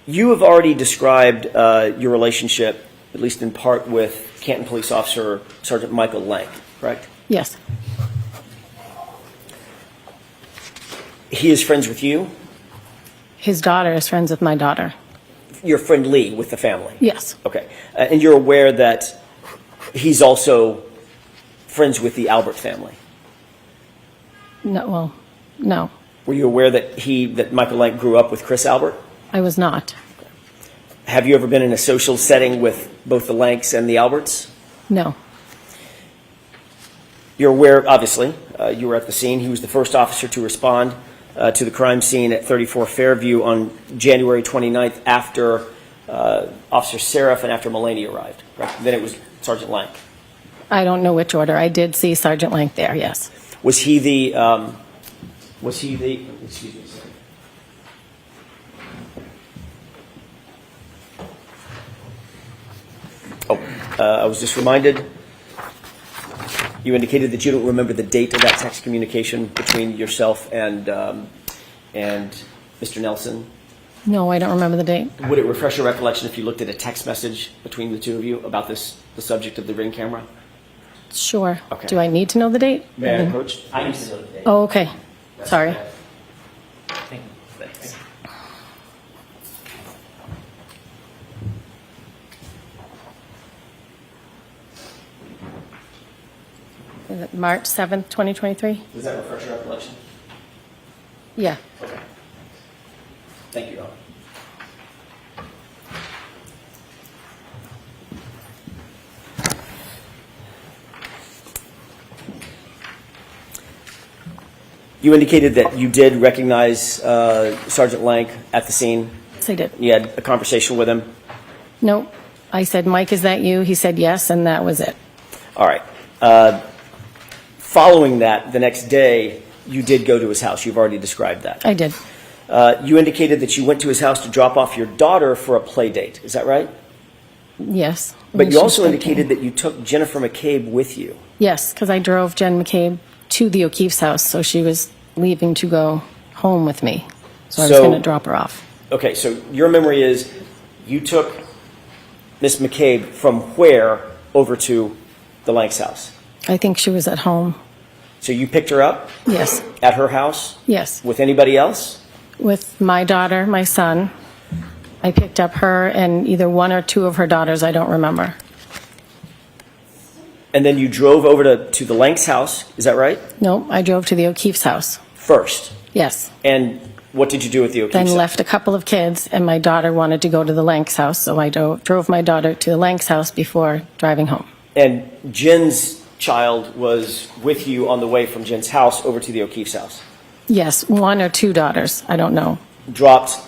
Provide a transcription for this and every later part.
You have already described your relationship, at least in part, with Canton Police Officer Sergeant Michael Lank, correct? Yes. He is friends with you? His daughter is friends with my daughter. You're friendly with the family? Yes. Okay. And you're aware that he's also friends with the Albert family? No, well, no. Were you aware that Michael Lank grew up with Chris Albert? I was not. Have you ever been in a social setting with both the Lanks and the Alberts? No. You're aware, obviously, you were at the scene. He was the first officer to respond to the crime scene at 34 Fairview on January 29th after Officer Seraph and after Mulaney arrived. Right? Then it was Sergeant Lank. I don't know which order. I did see Sergeant Lank there, yes. Was he the, excuse me a second. I was just reminded, you indicated that you don't remember the date of that text communication between yourself and Mr. Nelson. No, I don't remember the date. Would it refresh your recollection if you looked at a text message between the two of you about the subject of the Ring camera? Sure. Okay. Do I need to know the date? May I approach? I need to know the date. Oh, okay. Sorry. Thank you. Thanks. Is it March 7th, 2023? Does that refresh your recollection? Yeah. Okay. Thank you, Rob. You indicated that you did recognize Sergeant Lank at the scene. Yes, I did. You had a conversation with him. No. I said, Mike, is that you? He said yes, and that was it. All right. Following that, the next day, you did go to his house. You've already described that. I did. You indicated that you went to his house to drop off your daughter for a play date. Is that right? Yes. But you She's also 13. indicated that you took Jennifer McCabe with you. Yes, because I drove Jen McCabe to the O'Keefe's house, so she was leaving to go home with me. So I was going to drop her off. Okay, so your memory is you took Miss McCabe from where over to the Lanks' house? I think she was at home. So you picked her up Yes. at her house Yes. with anybody else? With my daughter, my son. I picked up her and either one or two of her daughters, I don't remember. And then you drove over to the Lanks' house, is that right? No, I drove to the O'Keefe's house. First. Yes. And what did you do with the O'Keefe's Then house? left a couple of kids, and my daughter wanted to go to the Lanks' house, so I drove my daughter to the Lanks' house before driving home. And Jen's child was with you on the way from Jen's house over to the O'Keefe's house? Yes, one or two daughters, I don't know, Dropped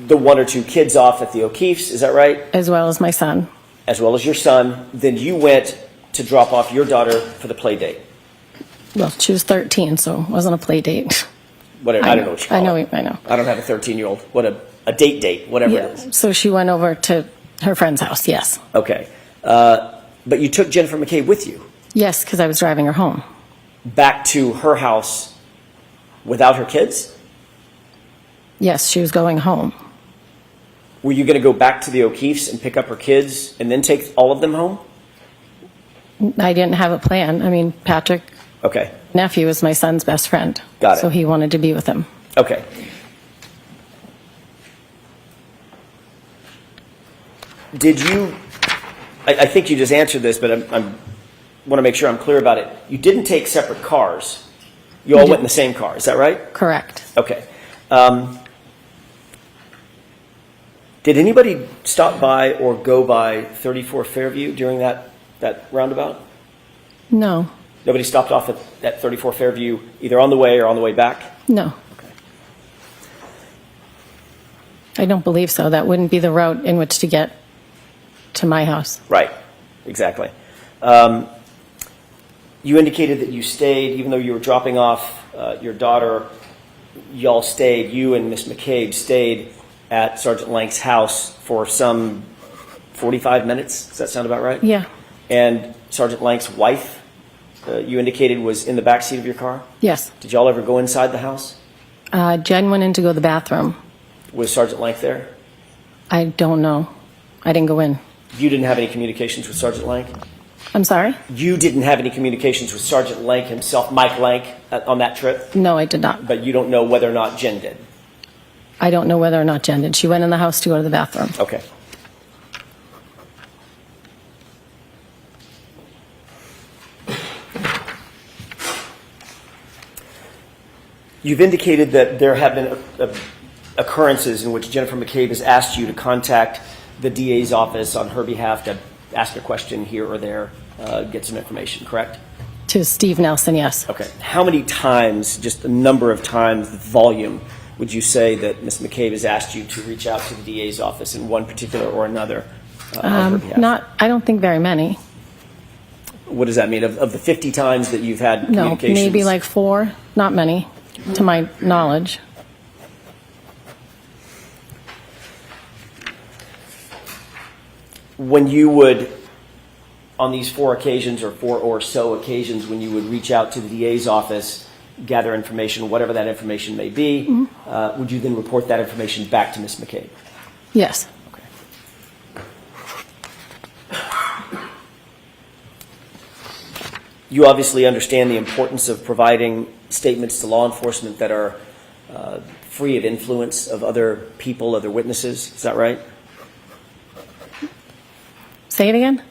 the one or two kids off at the O'Keefe's, is that right? as well as my son. As well as your son. Then you went to drop off your daughter for the play date. Well, she was 13, so it wasn't a play date. Whatever, I don't know what you call it. I know. I don't have a 13-year-old. What a date, whatever it is. So she went over to her friend's house, yes. Okay. But you took Jennifer McCabe with you Yes, because I was driving her home. back to her house without her kids? Yes, she was going home. Were you going to go back to the O'Keefe's and pick up her kids and then take all of them home? I didn't have a plan. I mean, Patrick, Okay. nephew, is my son's best friend. Got it. So he wanted to be with him. Okay. Did you, I think you just answered this, but I want to make sure I'm clear about it. You didn't take separate cars. You all went in the same car, is that right? Correct. Okay. Did anybody stop by or go by 34 Fairview during that roundabout? No, Nobody stopped off at 34 Fairview either on the way or on the way back? no. Okay. I don't believe so. That wouldn't be the route in which to get to my house. Right, exactly. You indicated that you stayed, even though you were dropping off your daughter, y'all stayed, you and Miss McCabe stayed at Sergeant Lank's house for some 45 minutes. Does that sound about right? Yeah. And Sergeant Lank's wife, you indicated, was in the back seat of your car? Yes. Did y'all ever go inside the house? Jen went in to go to the bathroom. Was Sergeant Lank there? I don't know. I didn't go in. You didn't have any communications with Sergeant Lank? I'm sorry? You didn't have any communications with Sergeant Lank himself, Mike Lank, on that trip? No, I did not. But you don't know whether or not Jen did? I don't know whether or not Jen did. She went in the house to go to the bathroom. Okay. You've indicated that there have been occurrences in which Jennifer McCabe has asked you to contact the DA's office on her behalf to ask a question here or there, get some information, correct? To Steve Nelson, yes. Okay. How many times, just the number of times, the volume, would you say that Ms. McCabe has asked you to reach out to the DA's office in one particular or another on her behalf? I don't think very many. What does that mean? Of the 50 times that you've had No, communications? maybe like 4. Not many, to my knowledge. When you would, on these 4 occasions or 4 or so occasions, when you would reach out to the DA's office, gather information, whatever that information may be, would you then report that information back to Ms. McCabe? Yes. Okay. You obviously understand the importance of providing statements to law enforcement that are free of influence of other people, other witnesses. Is that right? Say it again?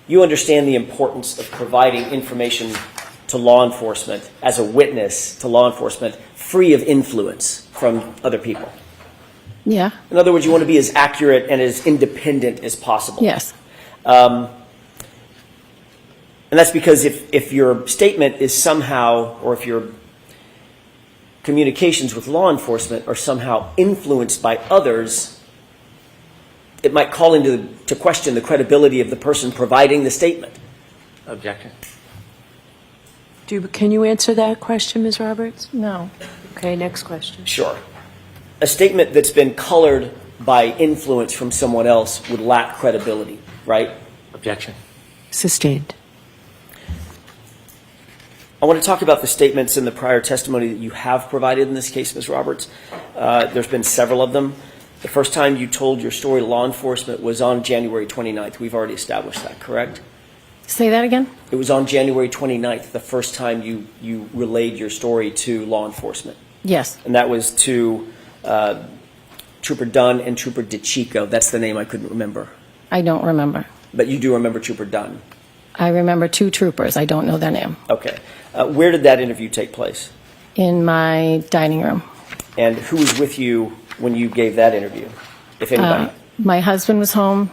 You understand the importance of providing information to law enforcement as a witness to law enforcement free of influence from other people. Yeah. In other words, you want to be as accurate and as independent as possible. Yes. And that's because if your statement is somehow, or if your communications with law enforcement are somehow influenced by others, it might call into question the credibility of the person providing the statement. Objection. Can you answer that question, Ms. Roberts? No. Okay, next question. Sure. A statement that's been colored by influence from someone else would lack credibility, right? Objection. Sustained. I want to talk about the statements in the prior testimony that you have provided in this case, Ms. Roberts. There's been several of them. The first time you told your story to law enforcement was on January 29th. We've already established that, correct? Say that again? It was on January 29th, the first time you relayed your story to law enforcement. Yes. And that was to Trooper Dunn and Trooper DeChico. That's the name I couldn't remember. I don't remember. But you do remember Trooper Dunn? I remember 2 troopers. I don't know their name. Okay. Where did that interview take place? In my dining room. And who was with you when you gave that interview, if anybody? My husband was home.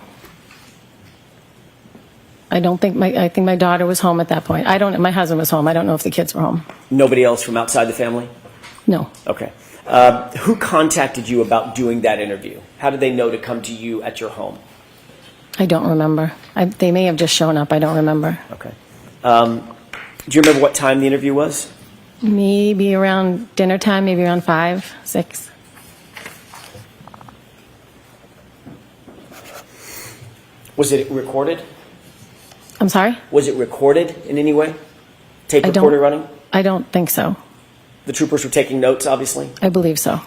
I think my daughter was home at that point. My husband was home. I don't know if the kids were home. Nobody else from outside the family? No. Okay. Who contacted you about doing that interview? How did they know to come to you at your home? I don't remember. They may have just shown up. I don't remember. Okay. Do you remember what time the interview was? Maybe around dinner time, maybe around 5, 6. Was it recorded? I'm sorry? Was it recorded in any way? Tape I don't- recorder running? I don't think so. The troopers were taking notes, obviously? I believe so.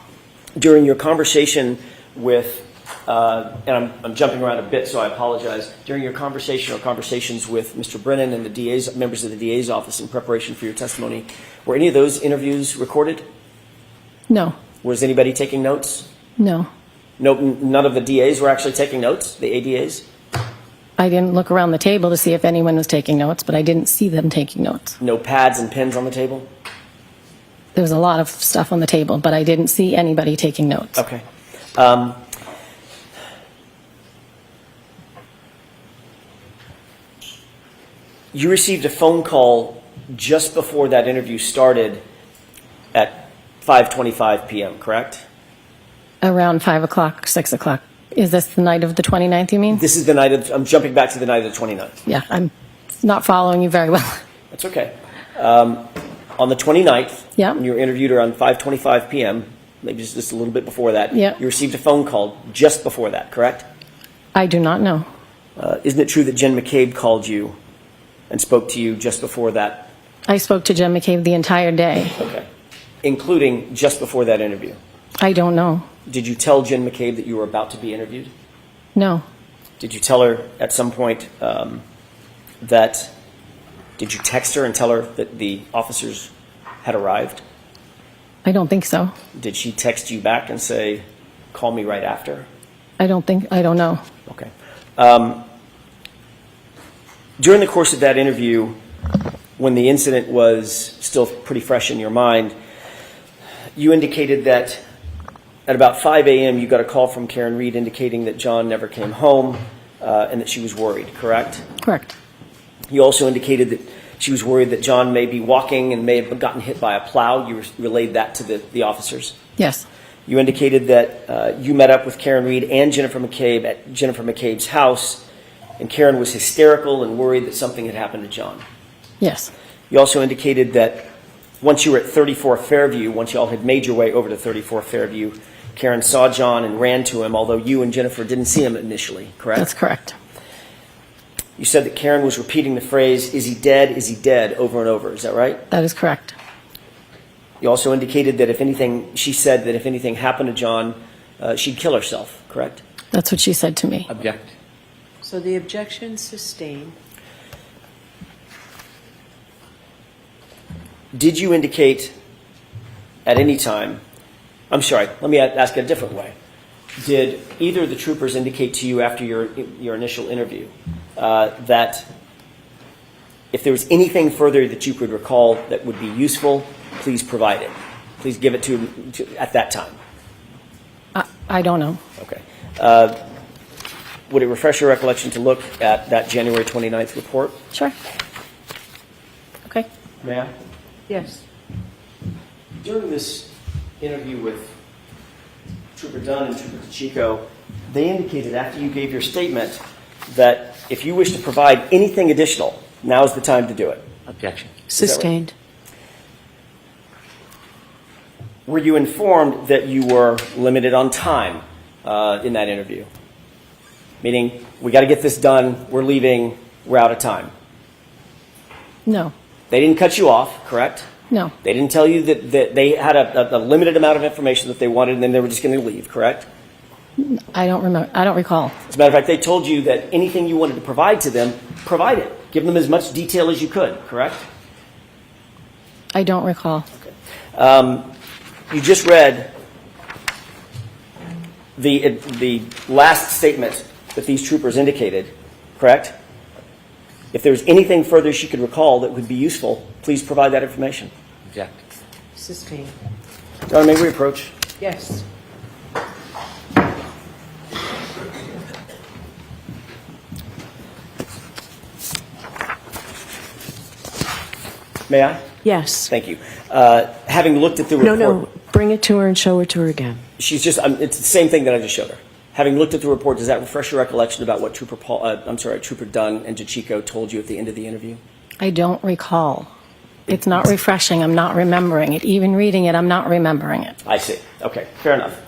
During your conversation with, and I'm jumping around a bit, so I apologize. During your conversation or conversations with Mr. Brennan and the DA's, members of the DA's office in preparation for your testimony, were any of those interviews recorded? No. Was anybody taking notes? No. No, none of the DAs were actually taking notes, the ADAs? I didn't look around the table to see if anyone was taking notes, but I didn't see them taking notes. No pads and pens on the table? There was a lot of stuff on the table, but I didn't see anybody taking notes. Okay. You received a phone call just before that interview started at 5:25 p.m., correct? Around 5 o'clock, 6 o'clock. Is this the night of the 29th, you mean? This is the night of, I'm jumping back to the night of the 29th. Yeah, I'm not following you very well. That's okay. On the 29th, Yeah. when you were interviewed around 5:25 p.m., maybe just a little bit before that, Yeah. you received a phone call just before that, correct? I do not know. Isn't it true that Jen McCabe called you and spoke to you just before that? I spoke to Jen McCabe the entire day. Okay. Including just before that interview? I don't know. Did you tell Jen McCabe that you were about to be interviewed? No, Did you tell her at some point did you text her and tell her that the officers had arrived? I don't think so. Did she text you back and say, call me right after? I don't know. Okay. During the course of that interview, when the incident was still pretty fresh in your mind, you indicated that at about 5 a.m. you got a call from Karen Reed indicating that John never came home and that she was worried, correct? Correct. You also indicated that she was worried that John may be walking and may have gotten hit by a plow. You relayed that to the officers. Yes. You indicated that you met up with Karen Reed and Jennifer McCabe at Jennifer McCabe's house, and Karen was hysterical and worried that something had happened to John. Yes. You also indicated that once you were at 34 Fairview, once you all had made your way over to 34 Fairview, Karen saw John and ran to him, although you and Jennifer didn't see him initially, correct? That's correct. You said that Karen was repeating the phrase, is he dead, over and over. Is that right? That is correct. You also indicated that she said that if anything happened to John, she'd kill herself, correct? That's what she said to me. Object. So the objection sustained. Did you indicate at any time, I'm sorry, let me ask it a different way. Did either of the troopers indicate to you after your initial interview that if there was anything further that you could recall that would be useful, please provide it? Please give it to at that time. I don't know. Okay. Would it refresh your recollection to look at that January 29th report? Sure. Okay. May I? Yes. During this interview with Trooper Dunn and Trooper DeChico, they indicated after you gave your statement that if you wish to provide anything additional, now is the time to do it. Objection. Sustained. Were you informed that you were limited on time in that interview? Meaning, we got to get this done, we're leaving, we're out of time. No. They didn't cut you off, correct? No. They didn't tell you that they had a limited amount of information that they wanted and then they were just going to leave, correct? I don't remember. I don't recall. As a matter of fact, they told you that anything you wanted to provide to them, provide it. Give them as much detail as you could, correct? I don't recall. Okay. You just read the last statement that these troopers indicated, correct? If there was anything further she could recall that would be useful, please provide that information. Object. Sustained. Your Honor, may we approach? Yes. May I? Yes. Thank you. Having looked at the report... No. Bring it to her and show it to her again. She's just... it's the same thing that I just showed her. Having looked at the report, does that refresh your recollection about what Trooper Dunn and DeChico told you at the end of the interview? I don't recall. It's not refreshing. I'm not remembering it. Even reading it, I'm not remembering it. I see. Okay, fair enough.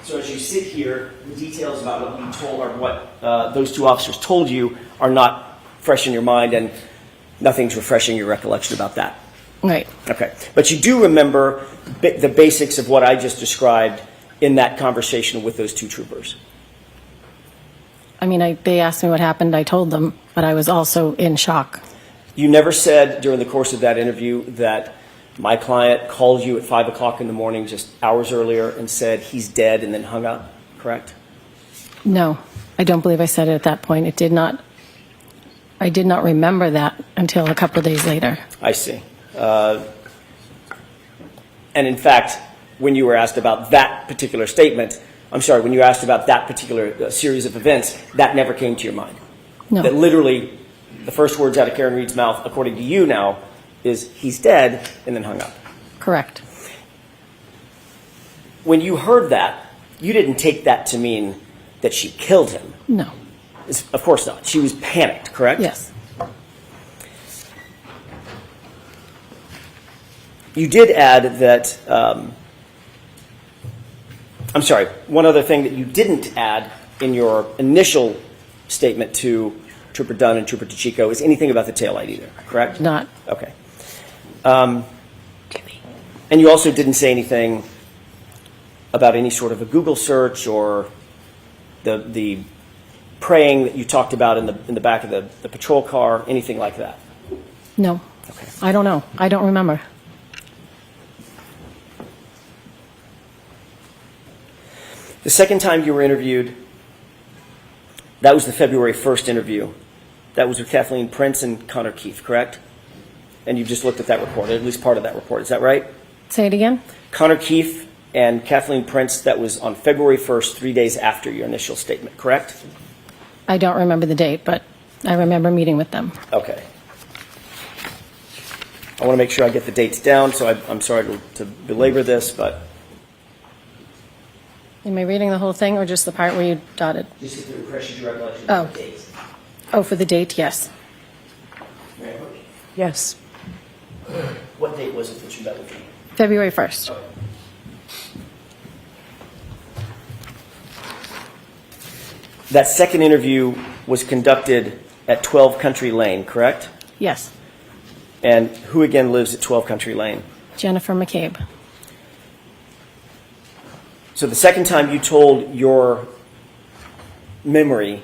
So as you sit here, the details about what you told or what those two officers told you are not fresh in your mind, and nothing's refreshing your recollection about that. Right. Okay. But you do remember the basics of what I just described in that conversation with those two troopers. I mean, they asked me what happened. I told them, but I was also in shock. You never said during the course of that interview that my client called you at 5 o'clock in the morning just hours earlier and said he's dead and then hung up, correct? No, I don't believe I said it at that point. I did not remember that until a couple of days later. I see. And in fact, when you were asked about that particular statement, when you asked about that particular series of events, that never came to your mind. No. That literally the first words out of Karen Reed's mouth, according to you now, is he's dead and then hung up. Correct. When you heard that, you didn't take that to mean that she killed him. No. Of course not. She was panicked, correct? Yes. You did add that, one other thing that you didn't add in your initial statement to Trooper Dunn and Trooper DeChico is anything about the taillight either, correct? Not. Okay. And you also didn't say anything about any sort of a Google search or the praying that you talked about in the back of the patrol car, anything like that? No. Okay. I don't know. I don't remember. The second time you were interviewed, that was the February 1st interview. That was with Kathleen Prince and Connor Keith, correct? And you've just looked at that report, at least part of that report. Is that right? Say it again? Connor Keith and Kathleen Prince, that was on February 1st, 3 days after your initial statement, correct? I don't remember the date, but I remember meeting with them. Okay. I want to make sure I get the dates down, so I'm sorry to belabor this, but... Am I reading the whole thing or just the part where you dotted? Just to refresh your recollection Oh. of the dates. Oh, for the date, yes. Yes. What date was it that you met with me? February 1st. That second interview was conducted at 12 Country Lane, correct? Yes. And who again lives at 12 Country Lane? Jennifer McCabe. So the second time you told your memory,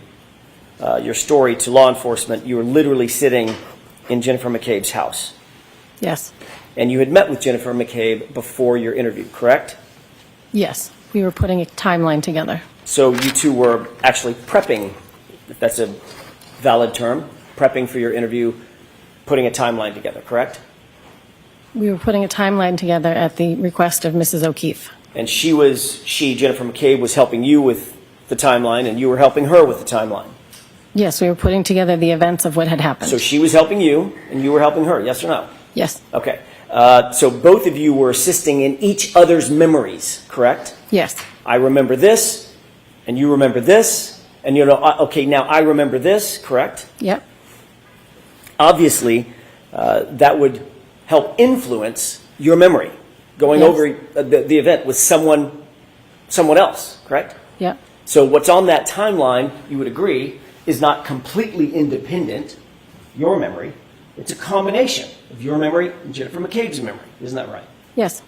your story to law enforcement, you were literally sitting in Jennifer McCabe's house. Yes. And you had met with Jennifer McCabe before your interview, correct? Yes. We were putting a timeline together. So you two were actually prepping, if that's a valid term, prepping for your interview, putting a timeline together, correct? We were putting a timeline together at the request of Mrs. O'Keefe. And Jennifer McCabe, was helping you with the timeline, and you were helping her with the timeline. Yes, we were putting together the events of what had happened. So she was helping you, and you were helping her, yes or no? Yes. Okay. So both of you were assisting in each other's memories, correct? Yes. I remember this, and you remember this, and okay, now I remember this, correct? Yep. Obviously, that would help influence your memory, going Yes. over the event with someone else, correct? Yep. So what's on that timeline, you would agree, is not completely independent, your memory. It's a combination of your memory and Jennifer McCabe's memory. Isn't that right? Yes.